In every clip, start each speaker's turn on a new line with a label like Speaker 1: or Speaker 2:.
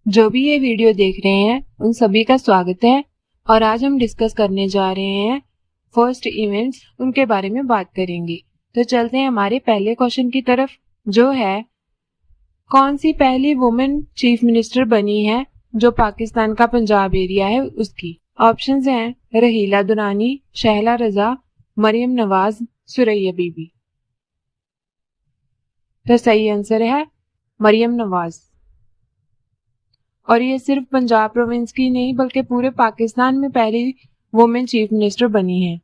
Speaker 1: जो भी ये वीडियो देख रहे हैं उन सभी का स्वागत है और आज हम डिस्कस करने जा रहे हैं फर्स्ट इवेंट्स, उनके बारे में बात करेंगे। तो चलते हैं हमारे पहले क्वेश्चन की तरफ, जो है कौन सी पहली वुमेन चीफ मिनिस्टर बनी है जो पाकिस्तान का पंजाब एरिया है उसकी। ऑप्शंस हैं रहीला दुरानी, शहला रजा, मरियम नवाज, सुरैया बीबी। तो सही आंसर है मरियम नवाज। और ये सिर्फ पंजाब प्रोविंस की नहीं बल्कि पूरे पाकिस्तान में पहली वुमेन चीफ मिनिस्टर बनी है।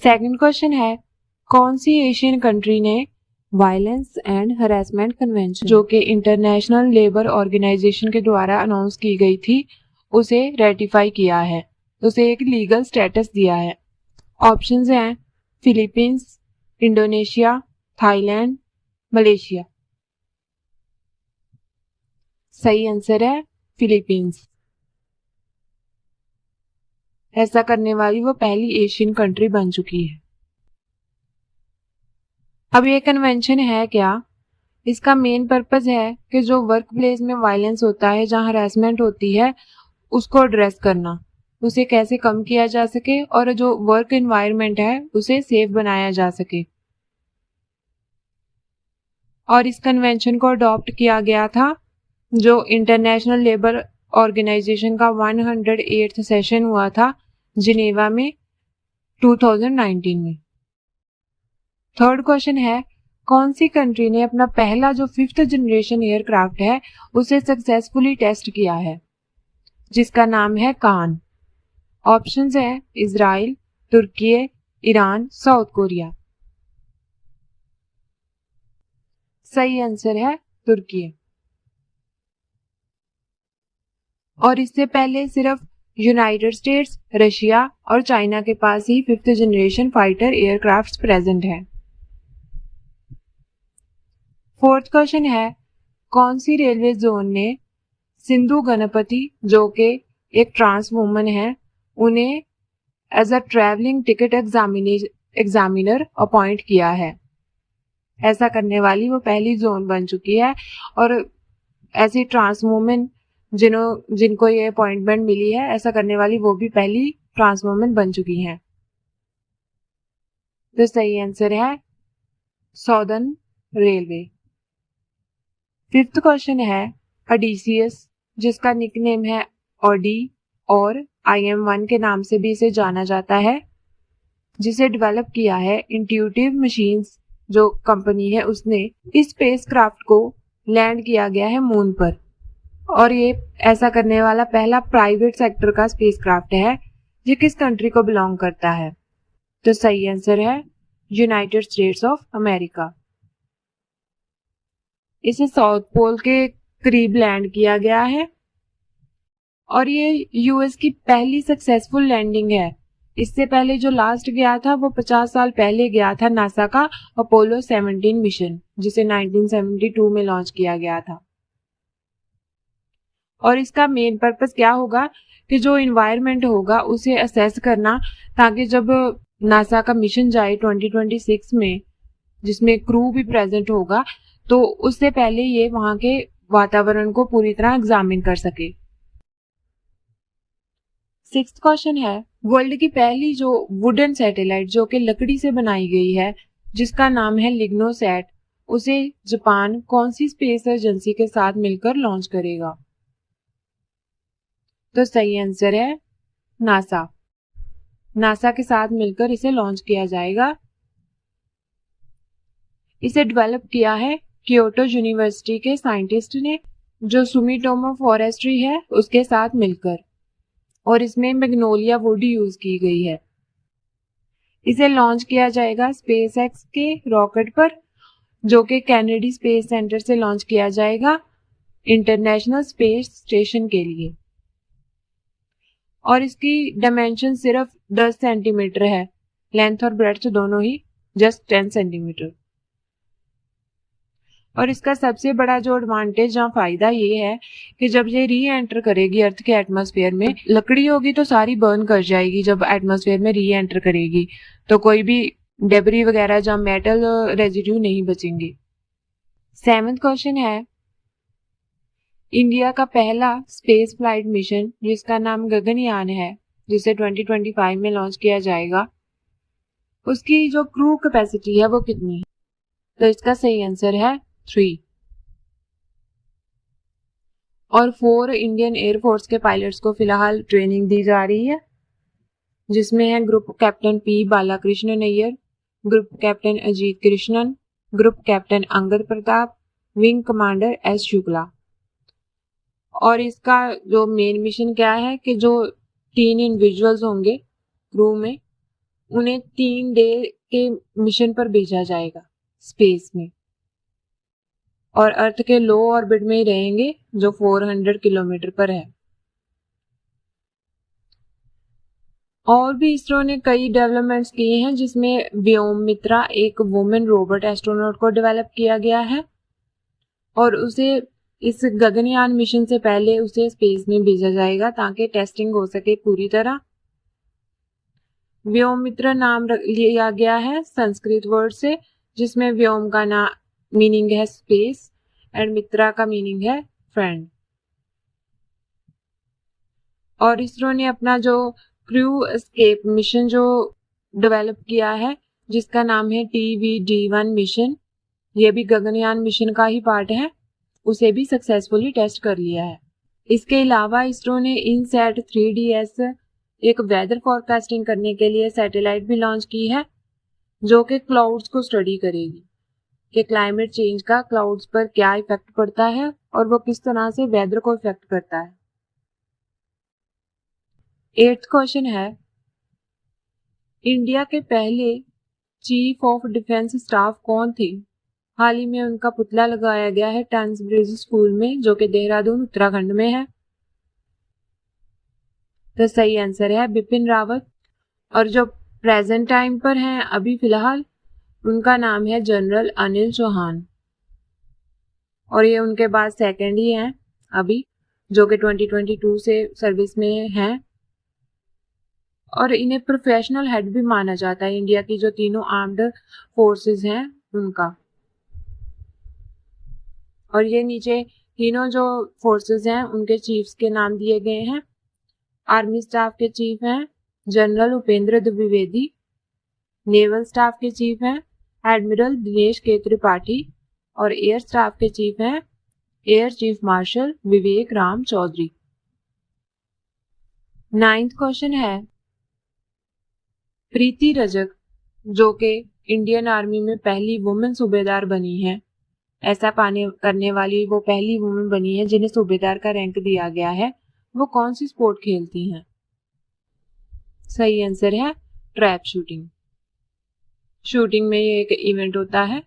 Speaker 1: सेकंड क्वेश्चन है कौन सी एशियन कंट्री ने वायलेंस एंड हरासमेंट कन्वेंशन, जो कि इंटरनेशनल लेबर ऑर्गेनाइजेशन के द्वारा अनाउंस की गई थी, उसे रेटिफाई किया है, उसे एक लीगल स्टेटस दिया है। ऑप्शंस हैं फिलीपींस, इंडोनेशिया, थाईलैंड, मलेशिया। सही आंसर है फिलीपींस। ऐसा करने वाली वो पहली एशियन कंट्री बन चुकी है। अब ये कन्वेंशन है क्या? इसका मेन पर्पस है कि जो वर्क प्लेस में वायलेंस होता है, जहां हरासमेंट होती है, उसको एड्रेस करना, उसे कैसे कम किया जा सके और जो वर्क एनवायरनमेंट है उसे सेफ बनाया जा सके। और इस कन्वेंशन को अडॉप्ट किया गया था जो इंटरनेशनल लेबर ऑर्गेनाइजेशन का 108th सेशन हुआ था जिनेवा में 2019 में। थर्ड क्वेश्चन है कौन सी कंट्री ने अपना पहला जो 5th जनरेशन एयरक्राफ्ट है उसे सक्सेसफुली टेस्ट किया है, जिसका नाम है कान। ऑप्शंस है इजराइल, तुर्की, ईरान, साउथ कोरिया। सही आंसर है तुर्की। और इससे पहले सिर्फ यूनाइटेड स्टेट्स, रशिया और चाइना के पास ही 5th generation fighter aircrafts present है। फोर्थ क्वेश्चन है कौन सी रेलवे जोन ने सिंधु गणपति, जो कि एक ट्रांस वुमन है, उन्हें as a travelling ticket examiner appoint किया है। ऐसा करने वाली वो पहली जोन बन चुकी है और ऐसी ट्रांस वुमेन जिनको ये अपॉइंटमेंट मिली है, ऐसा करने वाली वो भी पहली ट्रांस वुमेन बन चुकी हैं। तो सही आंसर है सॉदर्न रेलवे। फिफ्थ क्वेश्चन है ओडिसियस, जिसका निकनेम है ऑडी और IM-1 के नाम से भी इसे जाना जाता है, जिसे डेवलप किया है इंट्यूटिव मशीन्स जो कंपनी है उसने। इस स्पेसक्राफ्ट को लैंड किया गया है मून पर और ये ऐसा करने वाला पहला प्राइवेट सेक्टर का स्पेसक्राफ्ट है। ये किस कंट्री को बिलोंग करता है? तो सही आंसर है यूनाइटेड स्टेट्स ऑफ अमेरिका। इसे साउथ पोल के करीब लैंड किया गया है और ये यूएस की पहली सक्सेसफुल लैंडिंग है। इससे पहले जो लास्ट गया था वो 50 साल पहले गया था, नासा का अपोलो 17 मिशन, जिसे 1972 में लॉन्च किया गया था। और इसका मेन पर्पस क्या होगा कि जो इन्वायरमेंट होगा उसे असेस करना, ताकि जब नासा का मिशन जाए 2026 में, जिसमें क्रू भी प्रेजेंट होगा, तो उससे पहले ये वहां के वातावरण को पूरी तरह एग्जामिन कर सके। सिक्स्थ क्वेश्चन है वर्ल्ड की पहली जो वुडन सैटेलाइट जो कि लकड़ी से बनाई गई है, जिसका नाम है लिग्नोसैट, उसे जापान कौन सी स्पेस एजेंसी के साथ मिलकर लॉन्च करेगा? तो सही आंसर है नासा। नासा के साथ मिलकर इसे लॉन्च किया जाएगा। इसे डेवलप किया है क्योटो यूनिवर्सिटी के साइंटिस्ट ने, जो सुमिटोमो फॉरेस्ट्री है उसके साथ मिलकर, और इसमें मैग्नोलिया वुड यूज की गई है। इसे लॉन्च किया जाएगा स्पेसएक्स के रॉकेट पर, जो कि कैनेडी स्पेस सेंटर से लॉन्च किया जाएगा इंटरनेशनल स्पेस स्टेशन के लिए। और इसकी डायमेंशन सिर्फ 10 सेंटीमीटर है, लेंथ और ब्रेड्थ दोनों ही जस्ट 10 सेंटीमीटर। और इसका सबसे बड़ा जो एडवांटेज या फायदा ये है कि जब ये री एंटर करेगी अर्थ के एटमॉस्फेयर में, लकड़ी होगी तो सारी बर्न कर जाएगी। जब एटमॉस्फेयर में री एंटर करेगी तो कोई भी डेबरी वगैरह या मेटल रेजिड्यू नहीं बचेंगे। 7वां क्वेश्चन है, इंडिया का पहला स्पेस फ्लाइट मिशन जिसका नाम गगनयान है, जिसे 2025 में लॉन्च किया जाएगा, उसकी जो क्रू कैपेसिटी है वो कितनी है? तो इसका सही आंसर है 3। और 4 इंडियन एयरफोर्स के पायलट्स को फिलहाल ट्रेनिंग दी जा रही है, जिसमें है group captain P Balakrishnan Iyer, group captain Ajit Krishnan, group captain Angad Pratap, wing commander S Shukla. और इसका जो मेन मिशन क्या है कि जो 3 इंडिविजुअल्स होंगे क्रू में, उन्हें 3 डे के मिशन पर भेजा जाएगा स्पेस में, और अर्थ के लो ऑर्बिट में ही रहेंगे जो 400 किलोमीटर पर है। और भी इसरो ने कई डेवलपमेंट्स किए हैं, जिसमें व्योममित्रा एक वुमेन रोबोट एस्ट्रोनॉट को डेवलप किया गया है, और उसे इस गगनयान मिशन से पहले उसे स्पेस में भेजा जाएगा ताकि टेस्टिंग हो सके पूरी तरह। व्योममित्रा नाम लिया गया है संस्कृत वर्ड से, जिसमें व्योम का नाम मीनिंग है स्पेस एंड मित्रा का मीनिंग है फ्रेंड। और इसरो ने अपना जो क्रू एस्केप मिशन जो डेवलप किया है, जिसका नाम है TVD-1 मिशन, यह भी गगनयान मिशन का ही पार्ट है, उसे भी सक्सेसफुली टेस्ट कर लिया है। इसके अलावा इसरो ने इनसैट 3DS एक वेदर फॉरकास्टिंग करने के लिए सैटेलाइट भी लॉन्च की है, जो कि क्लाउड्स को स्टडी करेगी कि क्लाइमेट चेंज का क्लाउड्स पर क्या इफेक्ट पड़ता है और वो किस तरह से वेदर को इफेक्ट करता है। 8वां क्वेश्चन है, इंडिया के पहले चीफ ऑफ डिफेंस स्टाफ कौन थे? हाल ही में उनका पुतला लगाया गया है टंस ब्रिज स्कूल में, जो कि देहरादून उत्तराखंड में है। तो सही आंसर है बिपिन रावत। और जो प्रेजेंट टाइम पर हैं अभी फिलहाल, उनका नाम है जनरल अनिल चौहान, और ये उनके बाद सेकंड ही हैं अभी, जो कि 2022 से सर्विस में हैं, और इन्हें प्रोफेशनल हेड भी माना जाता है इंडिया की जो तीनों आर्म्ड फोर्सेस हैं उनका। और ये नीचे तीनों जो फोर्सेस हैं उनके चीफ्स के नाम दिए गए हैं। आर्मी स्टाफ के चीफ हैं general Upendra Dwivedi, naval staff के चीफ हैं एडमिरल दिनेश के त्रिपाठी, और एयर स्टाफ के चीफ हैं एयर चीफ मार्शल विवेक राम चौधरी। 9वां क्वेश्चन है, प्रीति रजक जो कि इंडियन आर्मी में पहली वुमेन सूबेदार बनी है, ऐसा पाने करने वाली वो पहली वुमेन बनी है जिन्हें सूबेदार का रैंक दिया गया है, वो कौन सी स्पोर्ट खेलती हैं? सही आंसर है ट्रैप शूटिंग। शूटिंग में ये एक इवेंट होता है,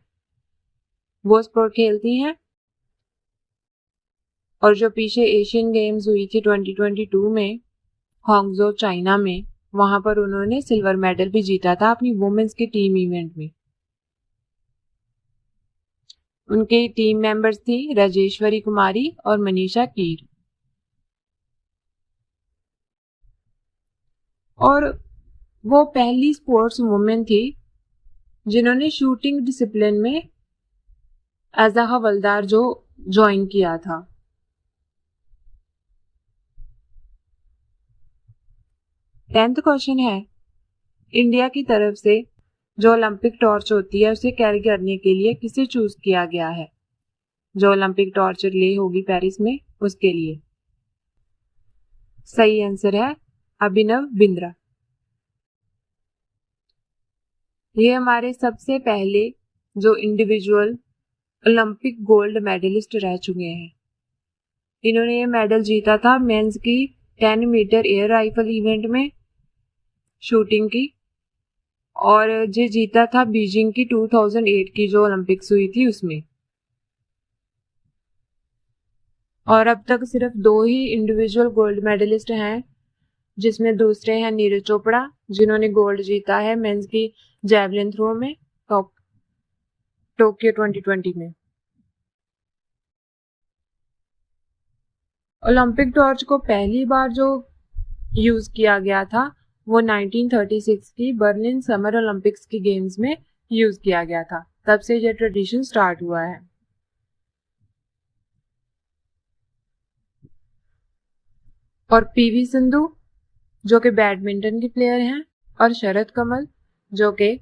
Speaker 1: वो स्पोर्ट खेलती हैं। और जो पीछे एशियन गेम्स हुई थी 2022 में हांगझो चाइना में, वहां पर उन्होंने सिल्वर मेडल भी जीता था अपनी वुमेन्स की टीम इवेंट में। उनके टीम मेंबर्स थी राजेश्वरी कुमारी और मनीषा कीर। और वो पहली स्पोर्ट्स वुमेन थी जिन्होंने शूटिंग डिसिप्लिन में एज अ हवलदार जो ज्वाइन किया था। टेंथ क्वेश्चन है, इंडिया की तरफ से जो ओलंपिक टॉर्च होती है उसे कैरी करने के लिए किसे चूज किया गया है? जो ओलंपिक टॉर्च रिले होगी पेरिस में उसके लिए। सही आंसर है अभिनव बिंद्रा। ये हमारे सबसे पहले जो इंडिविजुअल ओलंपिक गोल्ड मेडलिस्ट रह चुके हैं। इन्होंने ये मेडल जीता था मेंस की 10 मीटर एयर राइफल इवेंट में शूटिंग की, और ये जीता था बीजिंग की 2008 की जो ओलंपिक्स हुई थी उसमें। और अब तक सिर्फ 2 ही इंडिविजुअल गोल्ड मेडलिस्ट हैं, जिसमें दूसरे हैं नीरज चोपड़ा जिन्होंने गोल्ड जीता है मेंस की जैवलिन थ्रो में टोक्यो 2020 में। ओलंपिक टॉर्च को पहली बार जो यूज किया गया था वो 1936 की बर्लिन समर ओलंपिक्स की गेम्स में यूज किया गया था, तब से ये ट्रेडिशन स्टार्ट हुआ है। और पीवी सिंधु जो कि बैडमिंटन के प्लेयर हैं और शरद कमल जो कि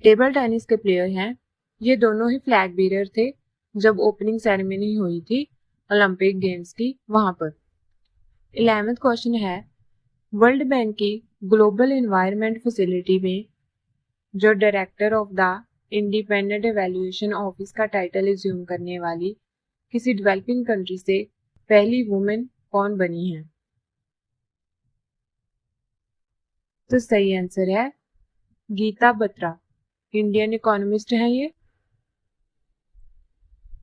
Speaker 1: टेबल टेनिस के प्लेयर हैं, ये दोनों ही फ्लैग बीरर थे जब ओपनिंग सेरेमनी हुई थी ओलंपिक गेम्स की वहां पर। 11वां क्वेश्चन है, वर्ल्ड बैंक की ग्लोबल एनवायरनमेंट फैसिलिटी में जो director of the independent evaluation office का टाइटल एज्यूम करने वाली किसी डेवलपिंग कंट्री से पहली वुमेन कौन बनी है? तो सही आंसर है गीता बत्रा, इंडियन इकोनॉमिस्ट हैं ये।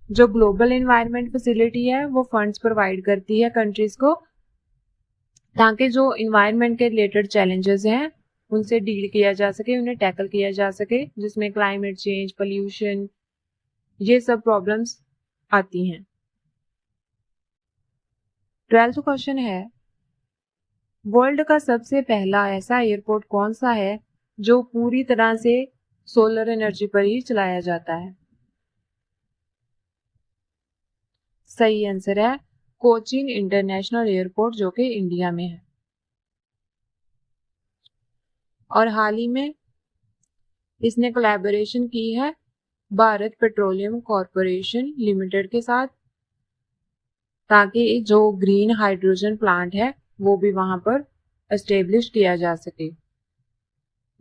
Speaker 1: जो ग्लोबल एनवायरनमेंट फैसिलिटी है वो फंड्स प्रोवाइड करती है कंट्रीज को ताकि जो इन्वायरमेंट के रिलेटेड चैलेंजेस हैं उनसे डील किया जा सके, उन्हें टैकल किया जा सके, जिसमें क्लाइमेट चेंज, पोल्यूशन, ये सब प्रॉब्लम्स आती हैं। 12वां क्वेश्चन है, वर्ल्ड का सबसे पहला ऐसा एयरपोर्ट कौन सा है जो पूरी तरह से सोलर एनर्जी पर ही चलाया जाता है? सही आंसर है कोचीन इंटरनेशनल एयरपोर्ट जो कि इंडिया में है। और हाल ही में इसने कोलैबोरेशन की है भारत पेट्रोलियम कॉरपोरेशन लिमिटेड के साथ ताकि जो ग्रीन हाइड्रोजन प्लांट है वो भी वहां पर एस्टेब्लिश किया जा सके।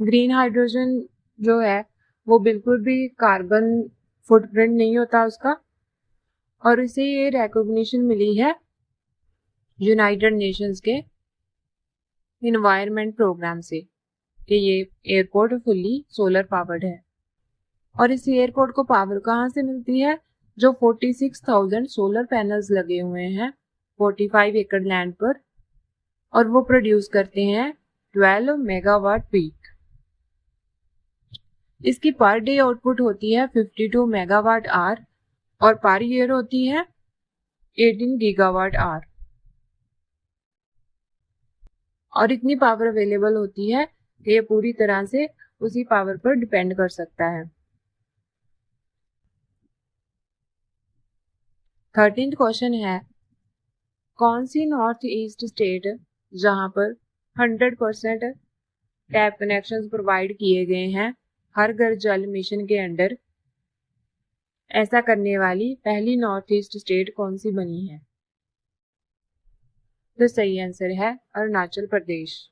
Speaker 1: ग्रीन हाइड्रोजन जो है वो बिल्कुल भी कार्बन फुटप्रिंट नहीं होता उसका, और इसे ये रिकॉग्निशन मिली है यूनाइटेड नेशंस के इन्वायरमेंट प्रोग्राम से कि ये एयरपोर्ट फुल्ली सोलर पावर्ड है। और इस एयरपोर्ट को पावर कहाँ से मिलती है? जो 46,000 सोलर पैनल्स लगे हुए हैं 45 एकड़ लैंड पर, और वो प्रोड्यूस करते हैं 12 मेगावाट पीक। इसकी पर डे आउटपुट होती है 52 मेगावाट आवर और पर ईयर होती है 18 गीगावाट आवर। और इतनी पावर अवेलेबल होती है कि ये पूरी तरह से उसी पावर पर डिपेंड कर सकता है। 13वां क्वेश्चन है, कौन सी नॉर्थ ईस्ट स्टेट जहां पर 100% टैप कनेक्शंस प्रोवाइड किए गए हैं हर घर जल मिशन के अंडर, ऐसा करने वाली पहली नॉर्थ ईस्ट स्टेट कौन सी बनी है? तो सही आंसर है अरुणाचल प्रदेश।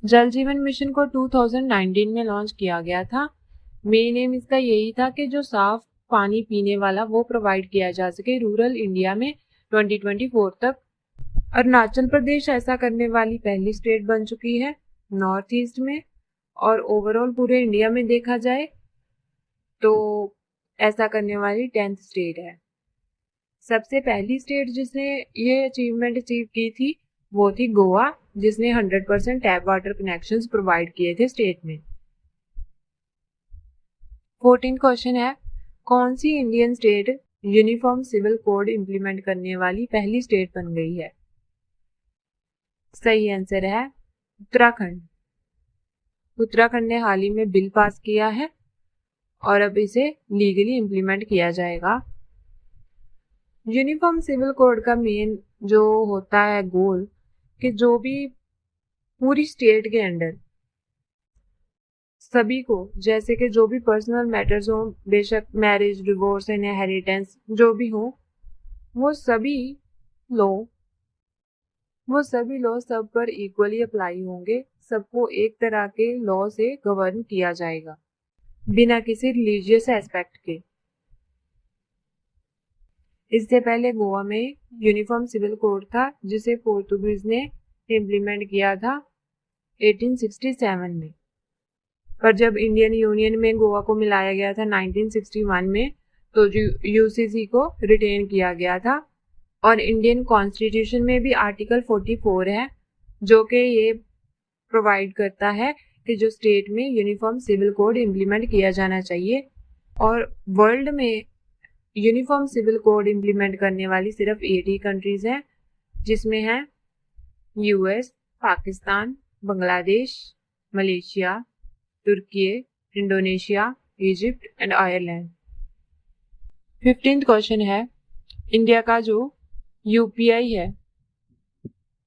Speaker 1: जल जीवन मिशन को 2019 में लॉन्च किया गया था। मेन एम इसका यही था कि जो साफ पानी पीने वाला वो प्रोवाइड किया जा सके रूरल इंडिया में 2024 तक। अरुणाचल प्रदेश ऐसा करने वाली पहली स्टेट बन चुकी है नॉर्थ ईस्ट में, और ओवरऑल पूरे इंडिया में देखा जाए तो ऐसा करने वाली 10th स्टेट है। सबसे पहली स्टेट जिसने ये अचीवमेंट अचीव की थी वो थी गोवा, जिसने 100% टैप वाटर कनेक्शंस प्रोवाइड किए थे स्टेट में। 14 क्वेश्चन है, कौन सी Indian state uniform civil code implement करने वाली पहली स्टेट बन गई है? सही आंसर है उत्तराखंड। उत्तराखंड ने हाल ही में बिल पास किया है और अब इसे लीगली इंप्लीमेंट किया जाएगा। यूनिफॉर्म सिविल कोड का मेन जो होता है गोल कि जो भी पूरी स्टेट के अंडर सभी को, जैसे कि जो भी पर्सनल मैटर्स हो, बेशक मैरिज, डिवोर्स, इनहेरिटेंस जो भी हो, वो सभी लॉ सब पर इक्वली अप्लाई होंगे। सबको एक तरह के लॉ से गवर्न किया जाएगा बिना किसी रिलीजियस एस्पेक्ट के। इससे पहले गोवा में यूनिफॉर्म सिविल कोड था जिसे पोर्तुगीज ने इम्प्लीमेंट किया था 1867 में, पर जब इंडियन यूनियन में गोवा को मिलाया गया था 1961 में तो यूसीसी को रिटेन किया गया था। और इंडियन कॉन्स्टिट्यूशन में भी आर्टिकल 44 है जो कि ये प्रोवाइड करता है कि जो स्टेट में यूनिफॉर्म सिविल कोड इम्प्लीमेंट किया जाना चाहिए। और वर्ल्ड में यूनिफॉर्म सिविल कोड इम्प्लीमेंट करने वाली सिर्फ 8 ही कंट्रीज हैं, जिसमें हैं यूएस, पाकिस्तान, बांग्लादेश, मलेशिया, तुर्की, Indonesia, Egypt and Ireland. 15th question है, इंडिया का जो यूपीआई है,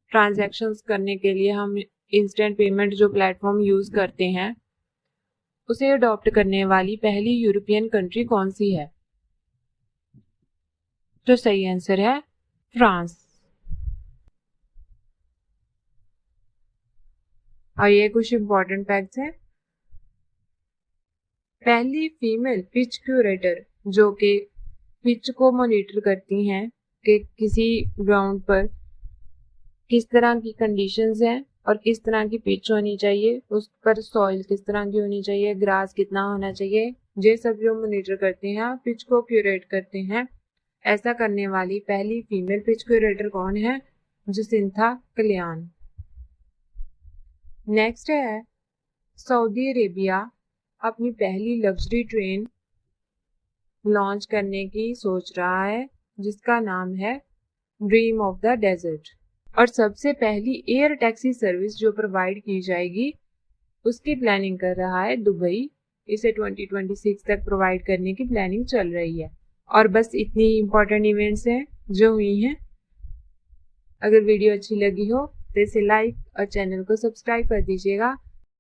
Speaker 1: ट्रांजैक्शंस करने के लिए हम इंस्टेंट पेमेंट जो प्लेटफॉर्म यूज़ करते हैं, उसे अडॉप्ट करने वाली पहली यूरोपियन कंट्री कौन सी है? तो सही आंसर है फ्रांस। और ये कुछ इंपॉर्टेंट फैक्ट्स हैं। पहली फीमेल पिच क्यूरेटर जो कि पिच को मॉनिटर करती हैं कि किसी ग्राउंड पर किस तरह की कंडीशंस हैं और किस तरह की पिच होनी चाहिए, उस पर सॉइल किस तरह की होनी चाहिए, ग्रास कितना होना चाहिए, ये सब जो मॉनिटर करते हैं, पिच को क्यूरेट करते हैं, ऐसा करने वाली पहली फीमेल पिच क्यूरेटर कौन है? जसिंथा कल्याण। नेक्स्ट है, सऊदी अरेबिया अपनी पहली लग्जरी ट्रेन लॉन्च करने की सोच रहा है जिसका नाम है ड्रीम ऑफ द डेजर्ट, और सबसे पहली एयर टैक्सी सर्विस जो प्रोवाइड की जाएगी उसकी प्लानिंग कर रहा है दुबई। इसे 2026 तक प्रोवाइड करने की प्लानिंग चल रही है। और बस इतनी इंपॉर्टेंट इवेंट्स हैं जो हुई हैं। अगर वीडियो अच्छी लगी हो तो इसे लाइक और चैनल को सब्सक्राइब कर दीजिएगा